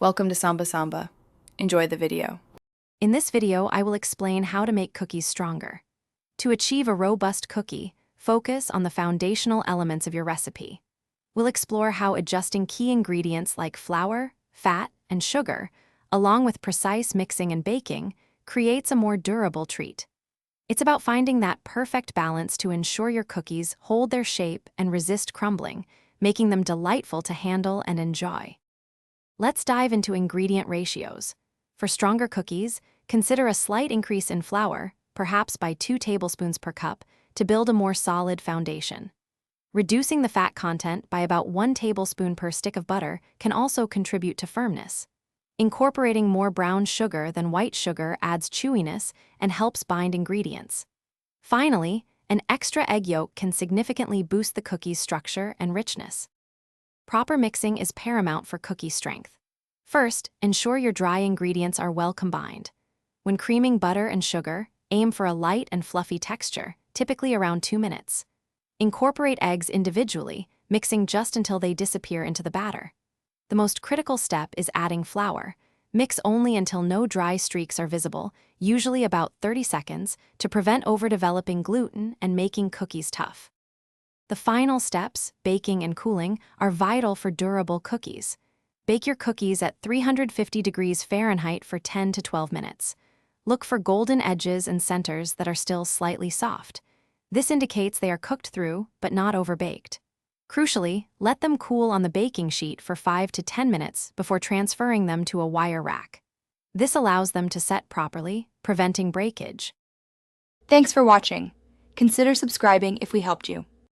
Welcome to Samba Samba. Enjoy the video. In this video, I will explain how to make cookies stronger. To achieve a robust cookie, focus on the foundational elements of your recipe. We'll explore how adjusting key ingredients like flour, fat, and sugar, along with precise mixing and baking, creates a more durable treat. It's about finding that perfect balance to ensure your cookies hold their shape and resist crumbling, making them delightful to handle and enjoy. Let's dive into ingredient ratios. For stronger cookies, consider a slight increase in flour, perhaps by 2 tablespoons per cup, to build a more solid foundation. Reducing the fat content by about 1 tablespoon per stick of butter can also contribute to firmness. Incorporating more brown sugar than white sugar adds chewiness and helps bind ingredients. Finally, an extra egg yolk can significantly boost the cookie's structure and richness. Proper mixing is paramount for cookie strength. First, ensure your dry ingredients are well combined. When creaming butter and sugar, aim for a light and fluffy texture, typically around 2 minutes. Incorporate eggs individually, mixing just until they disappear into the batter. The most critical step is adding flour. Mix only until no dry streaks are visible, usually about 30 seconds, to prevent overdeveloping gluten and making cookies tough. The final steps, baking and cooling, are vital for durable cookies. Bake your cookies at 350 degrees Fahrenheit for 10 to 12 minutes. Look for golden edges and centers that are still slightly soft. This indicates they are cooked through, but not overbaked. Crucially, let them cool on the baking sheet for 5 to 10 minutes before transferring them to a wire rack. This allows them to set properly, preventing breakage. Thanks for watching. Consider subscribing if we helped you.